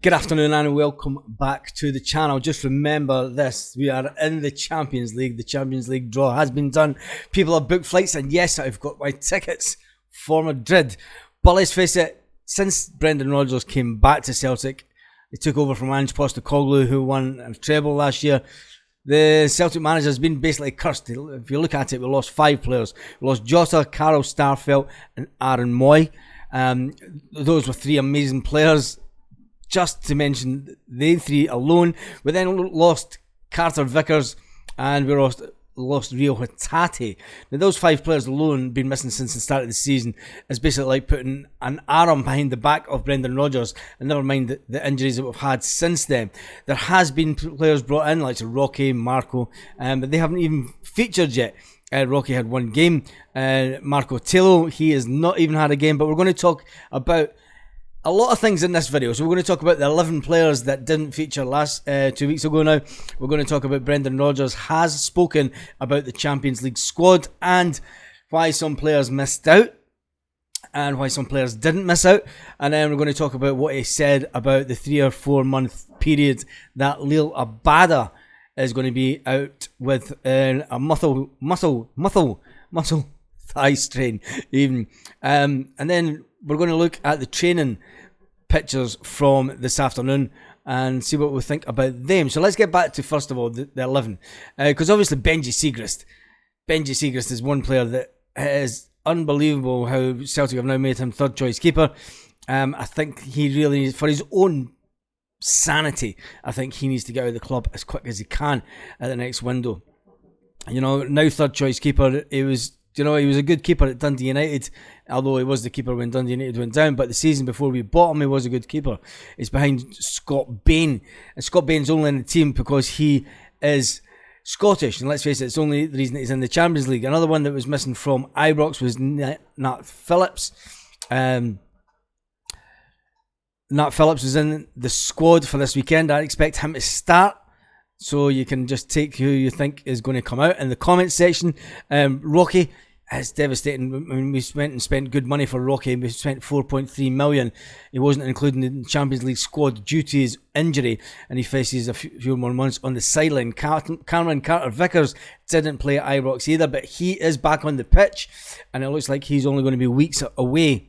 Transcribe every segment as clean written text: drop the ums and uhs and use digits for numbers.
Good afternoon and welcome back to the channel. Just remember this, we are in the Champions League. The Champions League draw has been done. People have booked flights and yes, I've got my tickets for Madrid. But let's face it, since Brendan Rodgers came back to Celtic, he took over from Ange Postecoglou, who won a treble last year. The Celtic manager has been basically cursed. If you look at it, we lost 5 players. We lost Jota, Carl Starfelt and Aaron Moy. Those were 3 amazing players. Just to mention they 3 alone. We then lost Carter Vickers and we lost Rio Hatate. Now those 5 players alone been missing since the start of the season. It's basically like putting an arm behind the back of Brendan Rodgers, and never mind the injuries that we've had since then. There has been players brought in like Rocky, Marco, but they haven't even featured yet. Rocky had 1 game. Marco Tillo, he has not even had a game, but we're going to talk about a lot of things in this video. So we're going to talk about the 11 players that didn't feature last 2 weeks ago now. We're going to talk about Brendan Rodgers has spoken about the Champions League squad and why some players missed out and why some players didn't miss out. And then we're going to talk about what he said about the 3 or 4 month period that Lil Abada is going to be out with a muscle thigh strain even. And then we're going to look at the training pictures from this afternoon and see what we think about them. So let's get back to, first of all, the 11. Because obviously Benji Siegrist is one player that is unbelievable how Celtic have now made him third choice keeper. I think he really needs, for his own sanity, I think he needs to get out of the club as quick as he can at the next window. You know, now third choice keeper, he was a good keeper at Dundee United, although he was the keeper when Dundee United went down. But the season before we bought him, he was a good keeper. He's behind Scott Bain. And Scott Bain's only in the team because he is Scottish. And let's face it, it's only the reason that he's in the Champions League. Another one that was missing from Ibrox was Nat Phillips. Nat Phillips is in the squad for this weekend. I expect him to start. So you can just take who you think is going to come out in the comments section. Rocky is devastating. I mean, we spent good money for Rocky. We spent 4.3 million. He wasn't included in the Champions League squad due to his injury, and he faces a few more months on the sideline. Cameron Carter-Vickers didn't play at Ibrox either, but he is back on the pitch, and it looks like he's only going to be weeks away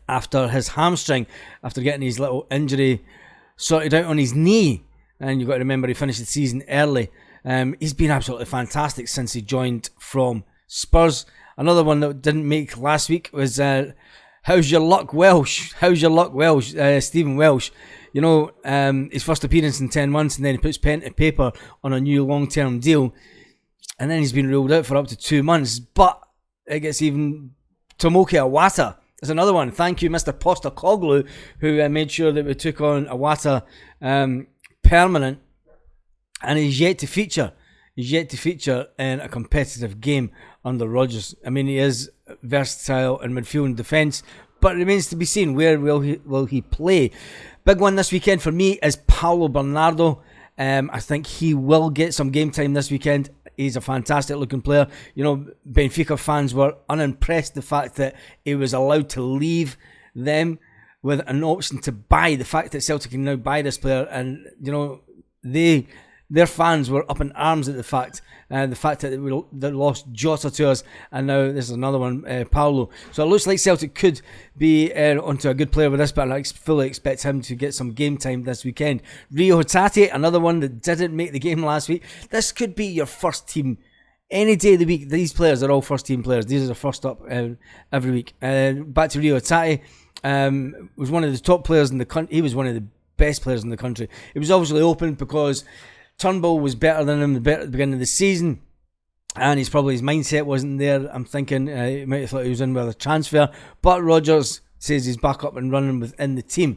after his hamstring, after getting his little injury sorted out on his knee. And you've got to remember he finished the season early. He's been absolutely fantastic since he joined from Spurs. Another one that didn't make last week was How's your luck, Welsh? Stephen Welsh. You know, his first appearance in 10 months, and then he puts pen to paper on a new long-term deal. And then he's been ruled out for up to 2 months. But it gets even... Tomoki Iwata is another one. Thank you, Mr. Postecoglou, who made sure that we took on Iwata permanent, and he's yet to feature. He's yet to feature in a competitive game under Rodgers. I mean, he is versatile in midfield and defence, but it remains to be seen where will he play. Big one this weekend for me is Paulo Bernardo. I think he will get some game time this weekend. He's a fantastic looking player. You know, Benfica fans were unimpressed the fact that he was allowed to leave them with an option to buy. The fact that Celtic can now buy this player, and you know, their fans were up in arms at the fact that they lost Jota to us, and now this is another one, Paulo. So it looks like Celtic could be onto a good player with this, but I fully expect him to get some game time this weekend. Rio Hatate, another one that didn't make the game last week. This could be your first team any day of the week. These players are all first team players. These are the first up every week. Back to Rio Hatate. Was one of the top players in the country. He was one of the best players in the country. It was obviously open because Turnbull was better than him at the beginning of the season, and his mindset wasn't there. I'm thinking he might have thought he was in with a transfer, but Rodgers says he's back up and running within the team.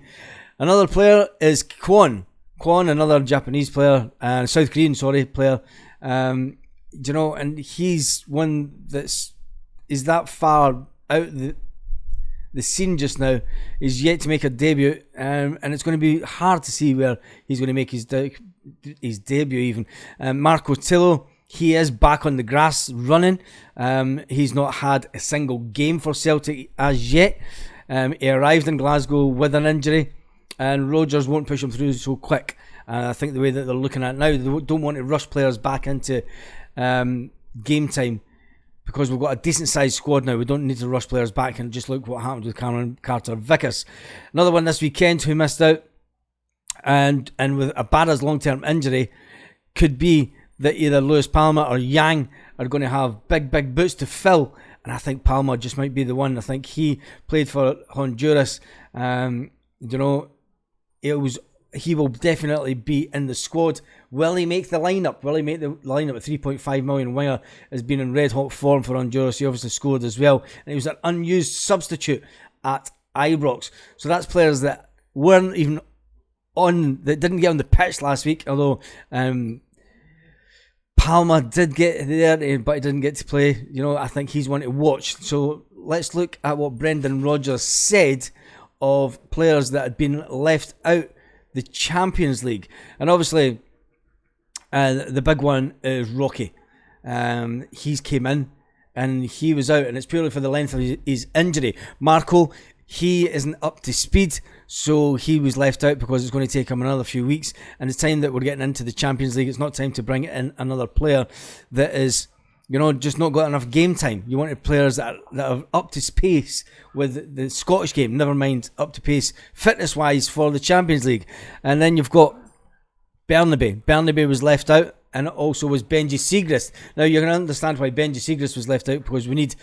Another player is Kwon, another Japanese player, South Korean player. You know, and he's one is that far out the scene just now. He's yet to make a debut, and it's going to be hard to see where he's going to make his debut even. Marco Tillo, he is back on the grass running. He's not had a single game for Celtic as yet. He arrived in Glasgow with an injury. and Rodgers won't push him through so quick. And I think the way that they're looking at now, they don't want to rush players back into game time, because we've got a decent sized squad now. We don't need to rush players back, and just look what happened with Cameron Carter-Vickers. Another one this weekend who missed out, and with Abada's long-term injury, could be that either Lewis Palma or Yang are going to have big boots to fill, and I think Palma just might be the one. I think he played for Honduras. He will definitely be in the squad. Will he make the lineup? Will he make the lineup? At 3.5 million, winger has been in red hot form for Honduras. He obviously scored as well, and he was an unused substitute at Ibrox. So that's players that weren't even that didn't get on the pitch last week. Although Palma did get there, but he didn't get to play. I think he's one to watch. So let's look at what Brendan Rodgers said of players that had been left out the Champions League. And obviously the big one is Rocky. He's came in and he was out, and it's purely for the length of his injury. Marco, he isn't up to speed, so he was left out because it's going to take him another few weeks, and it's time that we're getting into the Champions League. It's not time to bring in another player that is just not got enough game time. You wanted players that are up to pace with the Scottish game, never mind up to pace fitness-wise for the Champions League. And then you've got Bernabei. Bernabei was left out, and also was Benji Siegrist. Now, you're going to understand why Benji Siegrist was left out, because we need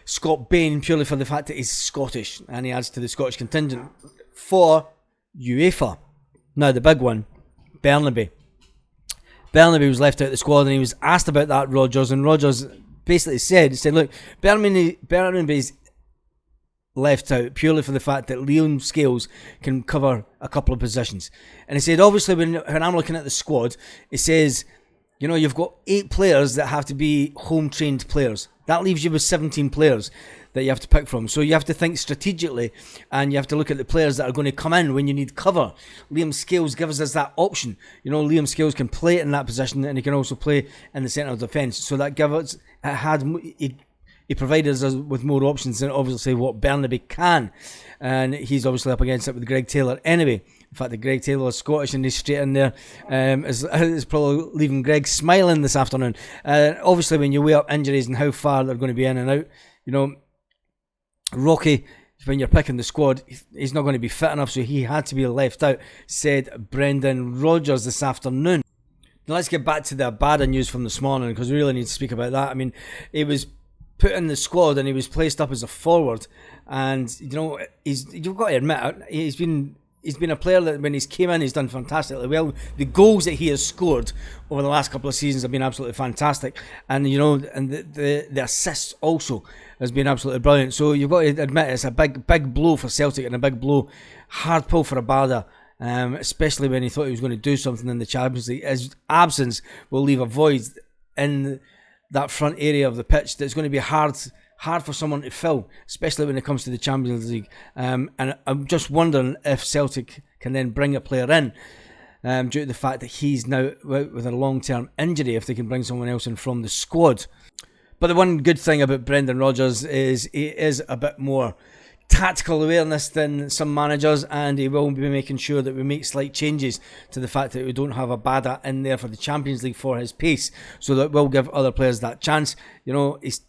Scott Bain purely for the fact that he's Scottish, and he adds to the Scottish contingent for UEFA. Now, the big one, Bernabei. Bernabei was left out of the squad, and he was asked about that, Rodgers, and Rodgers basically said, look, Bernabei's left out purely for the fact that Liam Scales can cover a couple of positions. And he said, obviously, when I'm looking at the squad, it says, you've got 8 players that have to be home-trained players. That leaves you with 17 players that you have to pick from. So you have to think strategically, and you have to look at the players that are going to come in when you need cover. Liam Scales gives us that option. Liam Scales can play in that position, and he can also play in the centre of defence. So that he provided us with more options than obviously what Bernabei can. And he's obviously up against it with Greg Taylor anyway. In fact, the Greg Taylor is Scottish, and he's straight in there. Is probably leaving Greg smiling this afternoon. Obviously, when you weigh up injuries and how far they're going to be in and out, Rocky, when you're picking the squad, he's not going to be fit enough, so he had to be left out, said Brendan Rodgers this afternoon. Now let's get back to the Abada news from this morning, because we really need to speak about that. I mean, he was put in the squad and he was placed up as a forward, and you've got to admit, he's been a player that when he's came in, he's done fantastically well. The goals that he has scored over the last couple of seasons have been absolutely fantastic, and the assists also has been absolutely brilliant. So you've got to admit it's a big blow for Celtic, and a big blow, hard pull for Abada, especially when he thought he was going to do something in the Champions League. His absence will leave a void in that front area of the pitch that's going to be hard for someone to fill, especially when it comes to the Champions League. And I'm just wondering if Celtic can then bring a player in due to the fact that he's now out with a long-term injury, if they can bring someone else in from the squad. But the one good thing about Brendan Rodgers is he is a bit more tactical awareness than some managers, and he will be making sure that we make slight changes to the fact that we don't have Abada in there for the Champions League for his pace, so that will give other players that chance. He's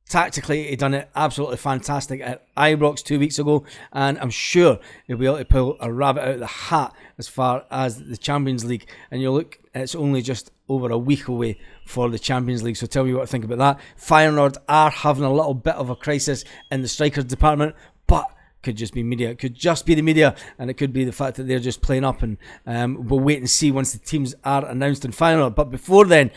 tactically, he done it absolutely fantastic at Ibrox 2 weeks ago, and I'm sure he'll be able to pull a rabbit out of the hat as far as the Champions League. And you look, it's only just over a week away for the Champions League, so tell me what I think about that. Feyenoord are having a little bit of a crisis in the strikers department, but could just be media. It could just be the media, and it could be the fact that they're just playing up, and we'll wait and see once the teams are announced in Feyenoord. But before then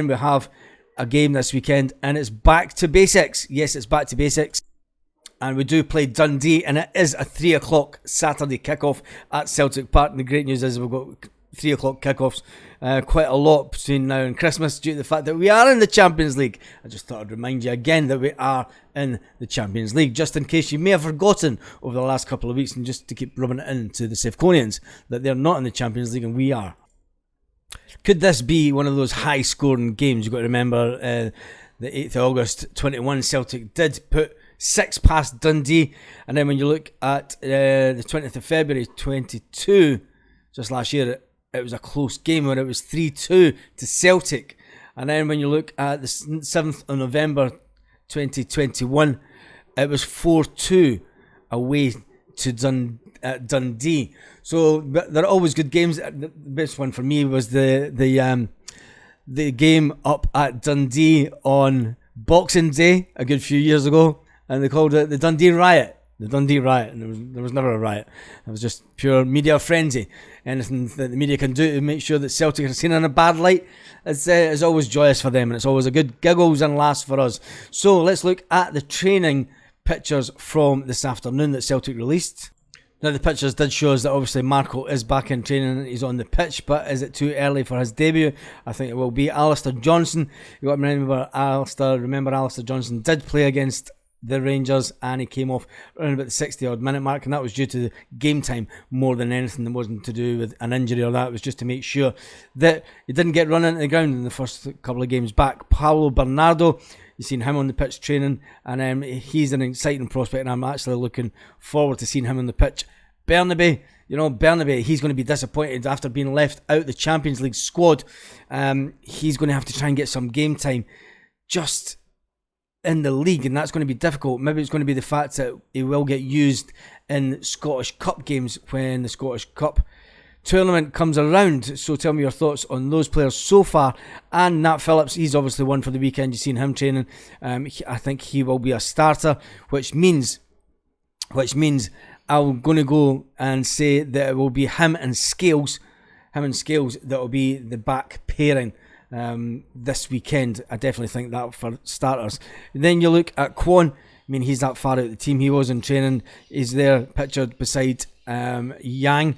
we have a game this weekend, and it's back to basics. Yes, it's back to basics, and we do play Dundee, and it is a 3 o'clock Saturday kickoff at Celtic Park. And the great news is we've got 3 o'clock kickoffs quite a lot between now and Christmas, due to the fact that we are in the Champions League. I just thought I'd remind you again that we are in the Champions League, just in case you may have forgotten over the last couple of weeks, and just to keep rubbing it into the Safeconians that they're not in the Champions League and we are. Could this be one of those high-scoring games? You've got to remember the 8th of August 21, Celtic did put 6 past Dundee. And then when you look at the 20th of February 22, just last year, it was a close game where it was 3-2 to Celtic. And then when you look at the 7th of November 2021, it was 4-2 away to Dundee. So they're always good games. The best one for me was the game up at Dundee on Boxing Day a good few years ago, and they called it the Dundee Riot. The Dundee Riot, and there was never a riot. It was just pure media frenzy. Anything that the media can do to make sure that Celtic are seen in a bad light is always joyous for them, and it's always a good giggles and laughs for us. So let's look at the training pictures from this afternoon that Celtic released. Now the pictures did show us that obviously Marco is back in training and he's on the pitch, but is it too early for his debut? I think it will be. Alistair Johnson, you got to remember Alistair Johnson did play against the Rangers and he came off around about the 60 odd minute mark, and that was due to the game time more than anything. It wasn't to do with an injury or that. It was just to make sure that he didn't get run into the ground in the first couple of games back. Paulo Bernardo, you've seen him on the pitch training, and he's an exciting prospect, and I'm actually looking forward to seeing him on the pitch. Bernabe, he's going to be disappointed after being left out the Champions League squad. He's going to have to try and get some game time just in the league, and that's going to be difficult. Maybe it's going to be the fact that he will get used in Scottish Cup games when the Scottish Cup tournament comes around. So tell me your thoughts on those players so far. And Nat Phillips, he's obviously one for the weekend. You've seen him training. I think he will be a starter, which means I'm going to go and say that it will be him and Scales that will be the back pairing this weekend. I definitely think that for starters. Then you look at Kwon. I mean, he's that far out of the team. He was in training. He's there pictured beside Yang.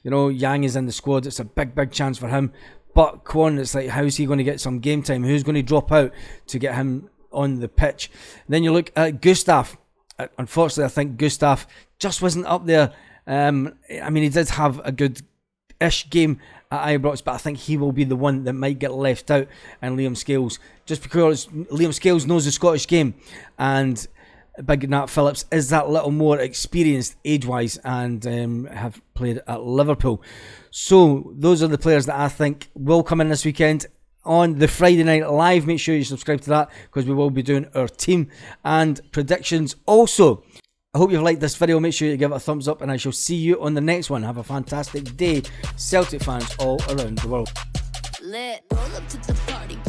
Yang is in the squad. It's a big chance for him. But Kwon, it's like, how's he going to get some game time? Who's going to drop out to get him on the pitch? And then you look at Gustav. Unfortunately, I think Gustav just wasn't up there. He did have a good-ish game at Ibrox, but I think he will be the one that might get left out, and Liam Scales, just because Liam Scales knows the Scottish game, and Big Nat Phillips is that little more experienced age-wise and have played at Liverpool. So those are the players that I think will come in this weekend. On the Friday Night Live, make sure you subscribe to that, because we will be doing our team and predictions also. I hope you've liked this video. Make sure you give it a thumbs up, and I shall see you on the next one. Have a fantastic day, Celtic fans all around the world. Lit. Roll up to the party.